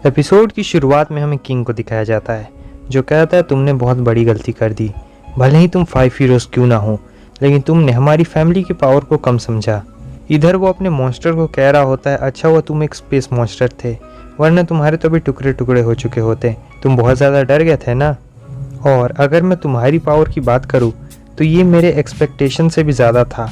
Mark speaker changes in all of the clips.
Speaker 1: Episode की शुरुआत में हमें किंग को दिखाया जाता है जो कहता है तुमने बहुत बड़ी गलती कर दी। भले ही तुम 5 हीरोज़ क्यों ना हो, लेकिन तुमने हमारी फैमिली की पावर को कम समझा। इधर वो अपने मॉन्स्टर को कह रहा होता है, अच्छा हुआ तुम एक स्पेस मॉन्स्टर थे, वरना तुम्हारे तो भी टुकड़े टुकड़े हो चुके होते। तुम बहुत ज़्यादा डर गए थे ना। और अगर मैं तुम्हारी पावर की बात करूँ तो ये मेरे एक्सपेक्टेशन से भी ज़्यादा था।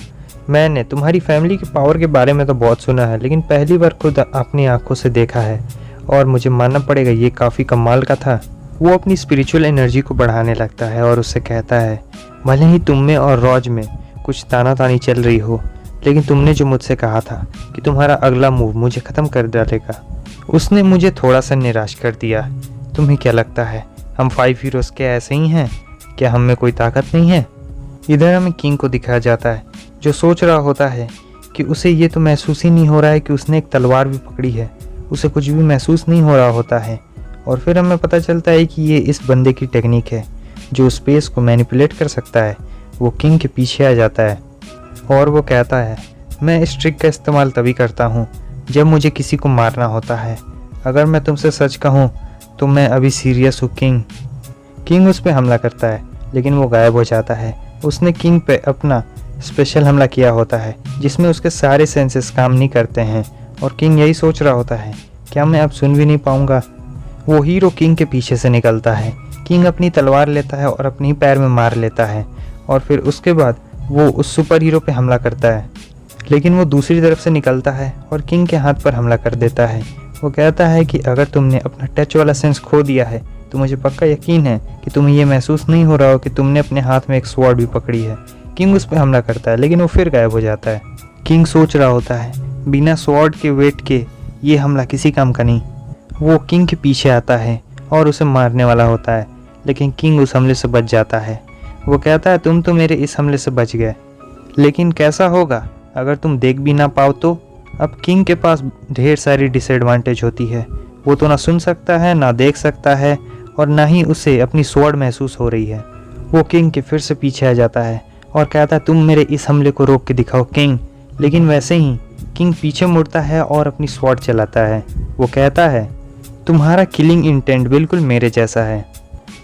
Speaker 1: मैंने तुम्हारी फैमिली की पावर के बारे में तो बहुत सुना है, लेकिन पहली बार खुद अपनी आंखों से देखा है और मुझे मानना पड़ेगा ये काफ़ी कमाल का था। वो अपनी स्पिरिचुअल एनर्जी को बढ़ाने लगता है और उससे कहता है, भले ही तुम में और रॉज में कुछ तानातानी चल रही हो, लेकिन तुमने जो मुझसे कहा था कि तुम्हारा अगला मूव मुझे ख़त्म कर डालेगा, उसने मुझे थोड़ा सा निराश कर दिया। तुम्हें क्या लगता है हम 5 हीरोज़ के ऐसे ही हैं? क्या हम में कोई ताकत नहीं है? इधर हमें किंग को दिखाया जाता है जो सोच रहा होता है कि उसे ये तो महसूस ही नहीं हो रहा है कि उसने एक तलवार भी पकड़ी है। उसे कुछ भी महसूस नहीं हो रहा होता है। और फिर हमें पता चलता है कि ये इस बंदे की टेक्निक है जो स्पेस को मैनिपुलेट कर सकता है। वो किंग के पीछे आ जाता है और वो कहता है, मैं इस ट्रिक का इस्तेमाल तभी करता हूँ जब मुझे किसी को मारना होता है। अगर मैं तुमसे सच कहूँ तो मैं अभी सीरियस हूँ किंग। किंग उस पर हमला करता है लेकिन वो गायब हो जाता है। उसने किंग पे अपना स्पेशल हमला किया होता है जिसमें उसके सारे सेंसेस काम नहीं करते हैं और किंग यही सोच रहा होता है, क्या मैं अब सुन भी नहीं पाऊंगा। वो हीरो किंग के पीछे से निकलता है। किंग अपनी तलवार लेता है और अपने ही पैर में मार लेता है और फिर उसके बाद वो उस सुपर हीरो पे हमला करता है, लेकिन वो दूसरी तरफ से निकलता है और किंग के हाथ पर हमला कर देता है। वो कहता है कि अगर तुमने अपना टच वाला सेंस खो दिया है तो मुझे पक्का यकीन है कि तुम्हें ये महसूस नहीं हो रहा हो कि तुमने अपने हाथ में एक स्वॉर्ड भी पकड़ी है। किंग उस पर हमला करता है लेकिन वो फिर गायब हो जाता है। किंग सोच रहा होता है, बिना स्वॉर्ड के वेट के ये हमला किसी काम का नहीं। वो किंग के पीछे आता है और उसे मारने वाला होता है, लेकिन किंग उस हमले से बच जाता है। वो कहता है, तुम तो मेरे इस हमले से बच गए, लेकिन कैसा होगा अगर तुम देख भी ना पाओ तो? अब किंग के पास ढेर सारी डिसएडवांटेज होती है। वो तो ना सुन सकता है, ना देख सकता है और ना ही उसे अपनी स्वॉर्ड महसूस हो रही है। वो किंग के फिर से पीछे आ जाता है और कहता है, तुम मेरे इस हमले को रोक के दिखाओ किंग। लेकिन वैसे ही किंग पीछे मुड़ता है और अपनी स्वॉर्ड चलाता है। वो कहता है, तुम्हारा किलिंग इंटेंट बिल्कुल मेरे जैसा है।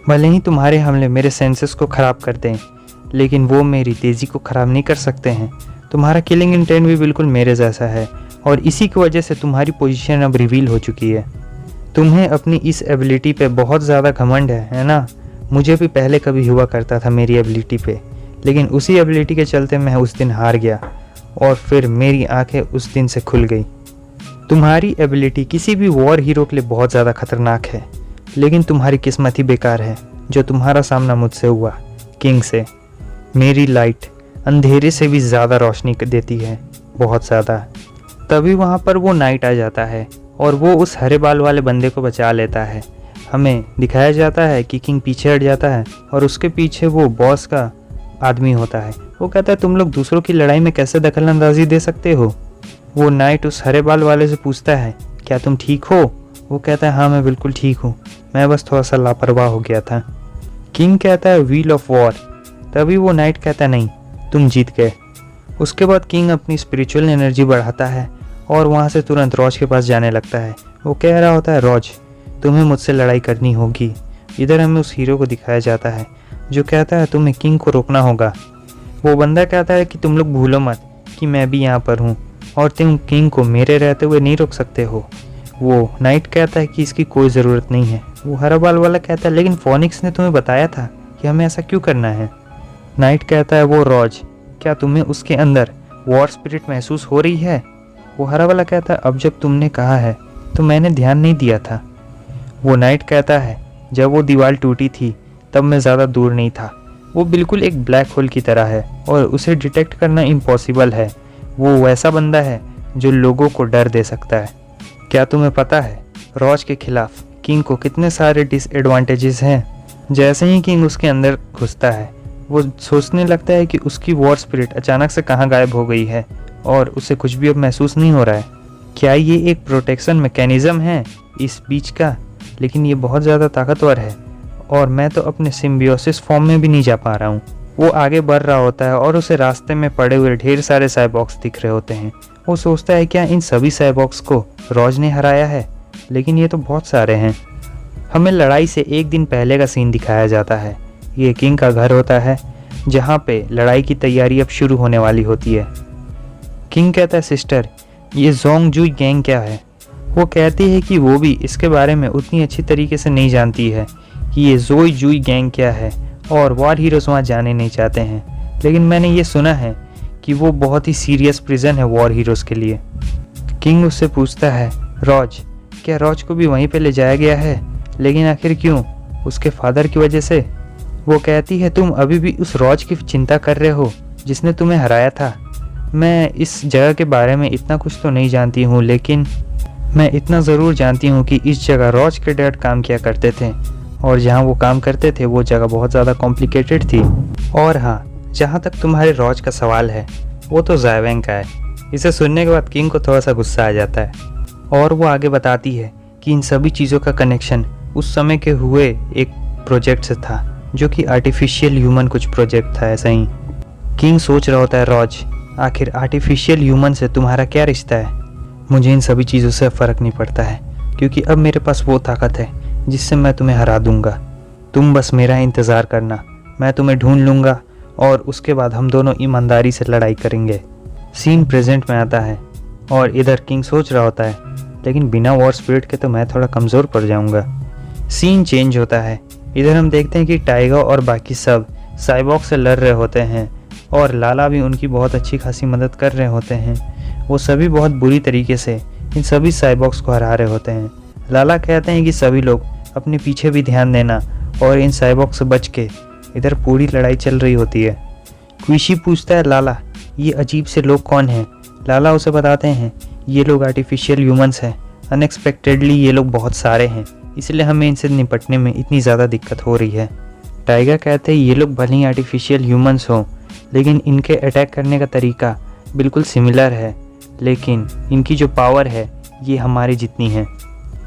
Speaker 1: भले ही तुम्हारे हमले मेरे सेंसेस को ख़राब कर दें, लेकिन वो मेरी तेज़ी को ख़राब नहीं कर सकते हैं। तुम्हारा किलिंग इंटेंट भी बिल्कुल मेरे जैसा है और इसी की वजह से तुम्हारी पोजीशन अब रिवील हो चुकी है। तुम्हें अपनी इस एबिलिटी पे बहुत ज़्यादा घमंड है ना? मुझे भी पहले कभी हुआ करता था मेरी एबिलिटी पे, लेकिन उसी एबिलिटी के चलते मैं उस दिन हार गया और फिर मेरी आंखें उस दिन से खुल गई। तुम्हारी एबिलिटी किसी भी वॉर हीरो के लिए बहुत ज़्यादा खतरनाक है, लेकिन तुम्हारी किस्मत ही बेकार है जो तुम्हारा सामना मुझसे हुआ किंग से। मेरी लाइट अंधेरे से भी ज़्यादा रोशनी देती है, बहुत ज़्यादा। तभी वहाँ पर वो नाइट आ जाता है और वो उस हरे बाल वाले बंदे को बचा लेता है। हमें दिखाया जाता है कि किंग पीछे हट जाता है और उसके पीछे वो बॉस का आदमी होता है। वो कहता है, तुम लोग दूसरों की लड़ाई में कैसे दखल अंदाजी दे सकते हो? वो नाइट उस हरे बाल वाले से पूछता है, क्या तुम ठीक हो? वो कहता है, हाँ मैं बिल्कुल ठीक हूँ, मैं बस थोड़ा सा लापरवाह हो गया था। किंग कहता है, व्हील ऑफ वॉर। तभी वो नाइट कहता है, नहीं तुम जीत गए। उसके बाद किंग अपनी स्पिरिचुअल एनर्जी बढ़ाता है और वहाँ से तुरंत रॉज के पास जाने लगता है। वो कह रहा होता है, रॉज तुम्हें मुझसे लड़ाई करनी होगी। इधर हमें उस हीरो को दिखाया जाता है जो कहता है, तुम्हें किंग को रोकना होगा। वो बंदा कहता है कि तुम लोग भूलो मत कि मैं भी यहाँ पर हूँ और तुम किंग को मेरे रहते हुए नहीं रोक सकते हो। वो नाइट कहता है कि इसकी कोई ज़रूरत नहीं है। वो हरा बाल वाला कहता है, लेकिन फोनिक्स ने तुम्हें बताया था कि हमें ऐसा क्यों करना है। नाइट कहता है, वो रॉज, क्या तुम्हें उसके अंदर वॉर स्पिरिट महसूस हो रही है? वो हरा वाला कहता है, अब जब तुमने कहा है तो मैंने ध्यान नहीं दिया था। वो नाइट कहता है, जब वो दीवार टूटी थी तब मैं ज़्यादा दूर नहीं था। वो बिल्कुल एक ब्लैक होल की तरह है और उसे डिटेक्ट करना इम्पॉसिबल है। वो वैसा बंदा है जो लोगों को डर दे सकता है। क्या तुम्हें पता है रॉज के खिलाफ किंग को कितने सारे डिसएडवांटेजेस हैं? जैसे ही किंग उसके अंदर घुसता है वो सोचने लगता है कि उसकी वॉर स्पिरिट अचानक से कहाँ गायब हो गई है और उसे कुछ भी अब महसूस नहीं हो रहा है। क्या ये एक प्रोटेक्शन मैकेनिज़्म है इस बीच का? लेकिन ये बहुत ज़्यादा ताकतवर है और मैं तो अपने सिम्बियोसिस फॉर्म में भी नहीं जा पा रहा हूँ। वो आगे बढ़ रहा होता है और उसे रास्ते में पड़े हुए ढेर सारे साइबॉक्स दिख रहे होते हैं। वो सोचता है, क्या इन सभी साइबॉक्स को रॉज ने हराया है? लेकिन ये तो बहुत सारे हैं। हमें लड़ाई से एक दिन पहले का सीन दिखाया जाता है। ये किंग का घर होता है जहाँ पे लड़ाई की तैयारी अब शुरू होने वाली होती है। किंग कहता है, सिस्टर ये जोंगजुई गैंग क्या है? वो कहती है कि वो भी इसके बारे में उतनी अच्छी तरीके से नहीं जानती है कि ये जोईजुई गैंग क्या है, और वॉर हीरोज़ वहाँ जाने नहीं चाहते हैं। लेकिन मैंने ये सुना है कि वो बहुत ही सीरियस प्रिजन है वॉर हीरोज़ के लिए। किंग उससे पूछता है, रॉज, क्या रॉज को भी वहीं पे ले जाया गया है? लेकिन आखिर क्यों? उसके फादर की वजह से? वो कहती है, तुम अभी भी उस रॉज की चिंता कर रहे हो जिसने तुम्हें हराया था। मैं इस जगह के बारे में इतना कुछ तो नहीं जानती हूँ, लेकिन मैं इतना ज़रूर जानती हूँ कि इस जगह रॉज के डैड काम किया करते थे, और जहाँ वो काम करते थे वो जगह बहुत ज़्यादा कॉम्प्लिकेटेड थी। और हाँ, जहाँ तक तुम्हारे रॉज का सवाल है, वो तो ज़ायवेंग का है। इसे सुनने के बाद किंग को थोड़ा सा गुस्सा आ जाता है, और वो आगे बताती है कि इन सभी चीज़ों का कनेक्शन उस समय के हुए एक प्रोजेक्ट से था, जो कि आर्टिफिशियल ह्यूमन कुछ प्रोजेक्ट था। ऐसा ही किंग सोच रहा होता है, रॉज, आखिर आर्टिफिशियल ह्यूमन से तुम्हारा क्या रिश्ता है? मुझे इन सभी चीज़ों से फ़र्क नहीं पड़ता है, क्योंकि अब मेरे पास वो ताकत है जिससे मैं तुम्हें हरा दूंगा। तुम बस मेरा इंतज़ार करना, मैं तुम्हें ढूंढ लूँगा, और उसके बाद हम दोनों ईमानदारी से लड़ाई करेंगे। सीन प्रेजेंट में आता है, और इधर किंग सोच रहा होता है, लेकिन बिना वॉर स्पिरिट के तो मैं थोड़ा कमज़ोर पड़ जाऊँगा। सीन चेंज होता है। इधर हम देखते हैं कि टाइगर और बाकी सब साइबॉग से लड़ रहे होते हैं, और लाला भी उनकी बहुत अच्छी खासी मदद कर रहे होते हैं। वो सभी बहुत बुरी तरीके से इन सभी साइबॉग्स को हरा रहे होते हैं। लाला कहते हैं कि सभी लोग अपने पीछे भी ध्यान देना, और इन साइबॉग से बच के। इधर पूरी लड़ाई चल रही होती है। क्विशी पूछता है, लाला, ये अजीब से लोग कौन हैं? लाला उसे बताते हैं, ये लोग आर्टिफिशियल ह्यूमंस हैं। अनएक्सपेक्टेडली ये लोग बहुत सारे हैं, इसलिए हमें इनसे निपटने में इतनी ज़्यादा दिक्कत हो रही है। टाइगर कहते हैं, ये लोग भले ही आर्टिफिशियल ह्यूमंस हों, लेकिन इनके अटैक करने का तरीका बिल्कुल सिमिलर है, लेकिन इनकी जो पावर है ये हमारी जितनी है।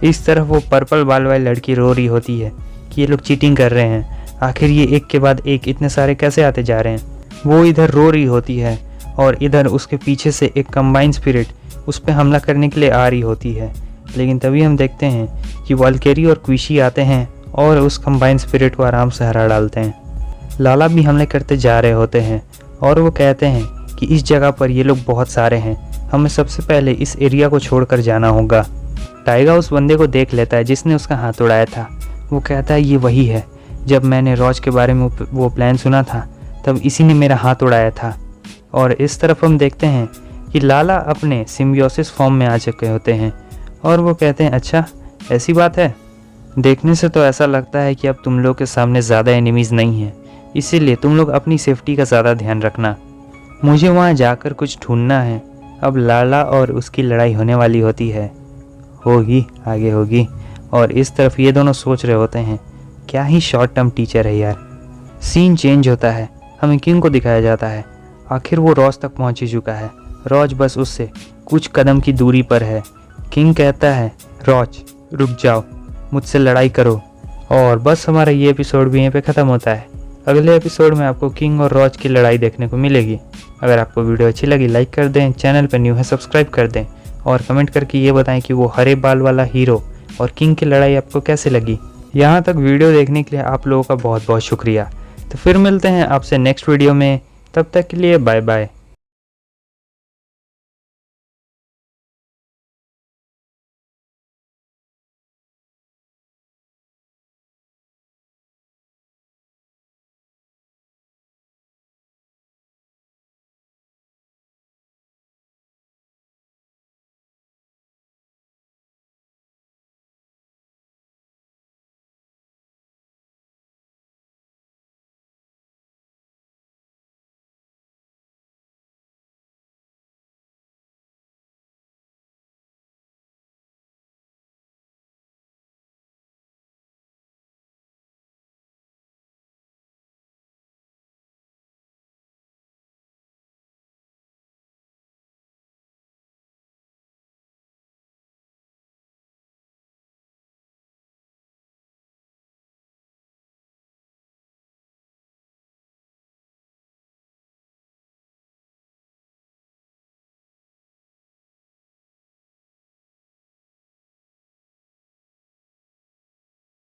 Speaker 1: इस तरफ वो पर्पल बाल वाली लड़की रो रही होती है कि ये लोग चीटिंग कर रहे हैं, आखिर ये एक के बाद एक इतने सारे कैसे आते जा रहे हैं। वो इधर रो रही होती है, और इधर उसके पीछे से एक कंबाइंड स्पिरिट उस पर हमला करने के लिए आ रही होती है। लेकिन तभी हम देखते हैं कि वाल्केरी और क्विशी आते हैं और उस कंबाइंड स्पिरिट को आराम से हरा डालते हैं। लाला भी हमले करते जा रहे होते हैं, और वो कहते हैं कि इस जगह पर ये लोग बहुत सारे हैं, हमें सबसे पहले इस एरिया को छोड़कर जाना होगा। टाइगर उस बंदे को देख लेता है जिसने उसका हाथ उड़ाया था। वो कहता है, ये वही है, जब मैंने रॉज के बारे में वो प्लान सुना था तब इसी ने मेरा हाथ उड़ाया था। और इस तरफ हम देखते हैं कि लाला अपने सिम्बियोसिस फॉर्म में आ चुके होते हैं, और वो कहते हैं, अच्छा ऐसी बात है? देखने से तो ऐसा लगता है कि अब तुम लोग के सामने ज़्यादा एनिमीज़ नहीं हैं, इसीलिए तुम लोग अपनी सेफ्टी का ज़्यादा ध्यान रखना। मुझे वहाँ जाकर कुछ ढूंढना है। अब लाला और उसकी लड़ाई होने वाली होती है, होगी आगे होगी। और इस तरफ ये दोनों सोच रहे होते हैं, क्या ही शॉर्ट टर्म टीचर है यार। सीन चेंज होता है, हमें किंग को दिखाया जाता है। आखिर वो रॉज तक पहुँच ही चुका है। रॉज बस उससे कुछ कदम की दूरी पर है। किंग कहता है, रॉज रुक जाओ, मुझसे लड़ाई करो। और बस हमारा ये एपिसोड भी यहीं पे ख़त्म होता है। अगले एपिसोड में आपको किंग और रॉज की लड़ाई देखने को मिलेगी। अगर आपको वीडियो अच्छी लगी लाइक कर दें, चैनल पर न्यू है सब्सक्राइब कर दें, और कमेंट करके ये बताएं कि वो हरे बाल वाला हीरो और किंग की लड़ाई आपको कैसे लगी। यहाँ तक वीडियो देखने के लिए आप लोगों का बहुत बहुत शुक्रिया। तो फिर मिलते हैं आपसे नेक्स्ट वीडियो में, तब तक के लिए बाय बाय।